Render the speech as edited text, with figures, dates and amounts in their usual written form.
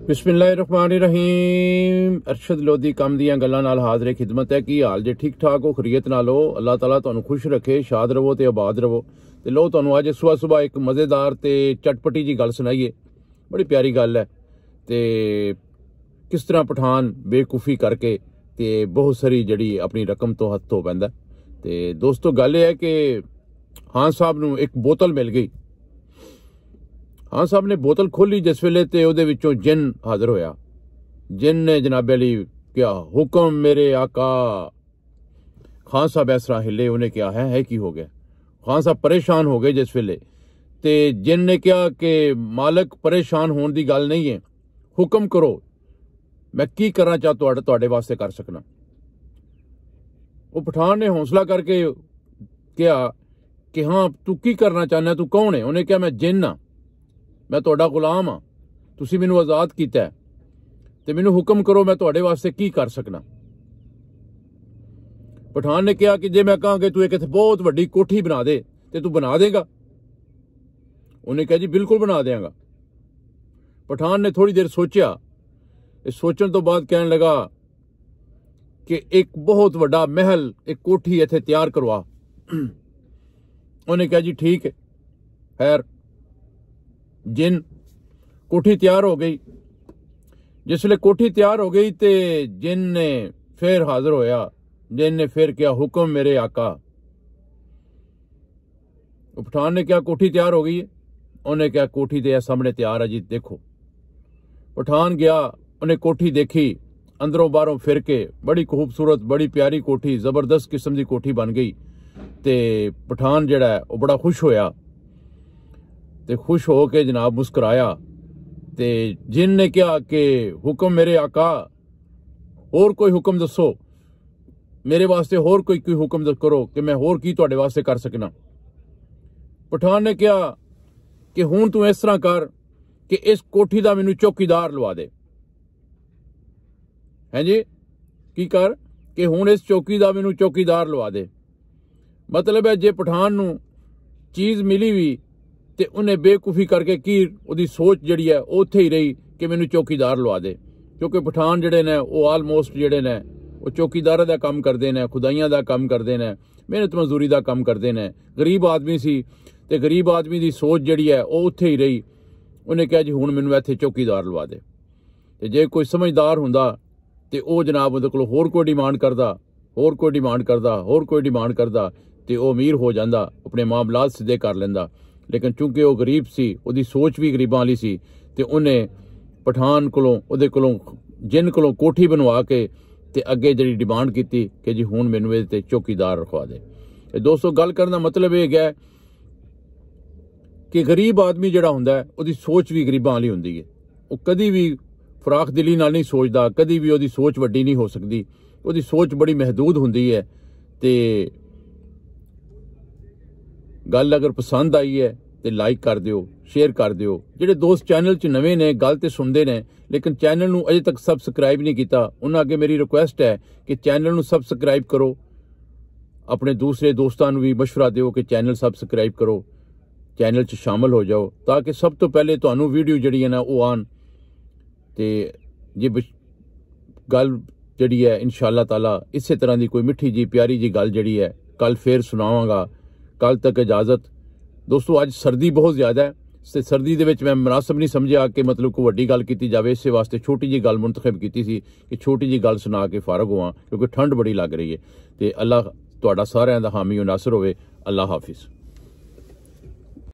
बिस्मिल्लाहिर्रहमानिर्रहीम। अरशद लोधी कम दियां गल्लां नाल हाज़िर खिदमत है। की हाल जे ठीक ठाक हो, खरीयत नाल हो? अल्लाह ताला तुहानू खुश रखे, शाद रवो ते आबाद रवो। ते लो तुहानू अज सुबह सुबह एक मज़ेदार ते चटपटी जी गल सुनाईए। बड़ी प्यारी गल है ते किस तरह पठान बेवकूफ़ी करके ते बहुत सारी जड़ी अपनी रकम तो हथ धो पैंदा। ते दोस्तों गल है कि खान साहब नू एक बोतल मिल गई। खान साहब ने बोतल खोली जिस वेले ते उहदे विचों जिन हाजिर होया। जिन ने जनाबे अली क्या हुक्म मेरे आका। खान साहब इस तरह हिले, उन्हें क्या है की हो गया। खान साहब परेशान हो गए जिस वेले ते जिन ने कहा कि मालक परेशान होने की गल नहीं है, हुक्म करो मैं की करना चाह तुहाडे वास्ते कर सकना। वो पठान ने हौसला करके कहा कि हाँ तू की करना चाहना, तू कौन है? उन्हें कहा मैं जिन हाँ, मैं तुहाडा गुलाम हाँ, तुसी मैनू आज़ाद कीता है ते मैनू हुक्म करो मैं तुहाडे वास्ते की कर सकना। पठान ने कहा कि जे मैं कहां कि तू एक बहुत वड्डी कोठी बना दे ते तू बना देगा? उन्हें कहा जी बिल्कुल बना देंगा। पठान ने थोड़ी देर सोचा, सोचने तो बाद कहने लगा कि एक बहुत वड्डा महल, एक कोठी इत्थे तैयार करवा। उन्हें कहा जी ठीक है। खैर जिन कोठी तैयार हो गई। जिसले कोठी तैयार हो गई ते जिन ने फिर हाजिर होया। जिन ने फिर क्या हुक्म मेरे आका। पठान ने क्या कोठी तैयार हो गई है? उन्हें क्या कोठी ते सामने तैयार है जी, देखो। पठान गया, उन्हें कोठी देखी, अंदरों बाहरों फिर के बड़ी खूबसूरत बड़ी प्यारी कोठी, जबरदस्त किस्म की कोठी बन गई। ते पठान जड़ा है वह बड़ा खुश होया ते खुश हो के जनाब मुस्कुराया। ते जिन ने कहा कि हुक्म मेरे आका, और कोई हुक्म दसो मेरे वास्ते, होर कोई हुक्म करो कि मैं होर की तुहाडे वास्ते कर सकना। पठान ने कहा कि हुण तू इस तरह कर कि इस कोठी दा मैनू चौकीदार लवा दे। हैं जी की कर कि हुण इस चौकी दा मैनू चौकीदार लवा दे। मतलब है जे पठान नू चीज़ मिली भी ते उन्हें बेवकूफ़ी करके की उहदी सोच जड़ी है उत्थे ही रही कि मैनू चौकीदार लवा दे। क्योंकि पठान जड़े ने वो आलमोस्ट जड़े ने वो चौकीदार का काम करते हैं, खुदाइयां का काम करते हैं, मेहनत मजदूरी का काम करते हैं। गरीब आदमी सी ते गरीब आदमी की सोच जड़ी है वो उत्थे ही रही। उन्हें कहा जी हुण मैनू इत्थे चौकीदार लवा दे। ते जे कोई समझदार हुंदा ते वो जनाब उहदे कोलों होर कोई डिमांड करदा, होर कोई डिमांड करदा, होर कोई डिमांड करदा ते वो अमीर हो जांदा, अपने मामलात सीधे कर लैंदा। लेकिन चूंकि वो गरीब सी, उहदी सोच भी गरीबां वाली सी ते उन्हें पठान कोलों उहदे कोलों जिन कोलों कोठी बनवा के ते अगे जिहड़ी डिमांड की कि जी हुण मैनू इहदे ते चौकीदार रखवा दे। ते दोस्तों गल करन दा मतलब यह है कि गरीब आदमी जिहड़ा हुंदा है उहदी सोच भी गरीबां वाली हुंदी है। वो कदी भी फराख दिली नाल नहीं सोचदा, कदी भी उहदी सोच वड्डी नहीं हो सकदी, उहदी सोच बड़ी महदूद हुंदी है। ते गल अगर पसंद आई है तो लाइक कर दियो, शेयर कर दियो। जिहड़े दोस्त चैनल च नवे ने गल तो सुनते हैं लेकिन चैनल नू अजे तक सबसक्राइब नहीं किया, उन्हें अगे मेरी रिक्वेस्ट है कि चैनल नू सबसक्राइब करो। अपने दूसरे दोस्तों भी मशवरा दियो कि चैनल सबसक्राइब करो, चैनल च शामिल हो जाओ ताकि सब तो पहले तुहानू वीडियो जड़ी है ना वो आन। ते जे गल जड़ी है इंशाअल्लाह ताला इस तरह की कोई मिठी जी प्यारी जी गल जड़ी है कल फिर सुनावांगा। कल तक इजाजत दोस्तों। अज सर्दी बहुत ज्यादा है ते सर्दी दे विच मैं मुनासिब नहीं समझा कि मतलब कोई वड्डी गल की जाए, इस वास्ते छोटी जी गल मुंतखब की सी कि छोटी जी गल सुना के फारग होवां क्योंकि ठंड बड़ी लग रही है। ते अल्लाह तुहाडा सारिआं दा हामी नासर होवे। अल्लाह हाफिज़।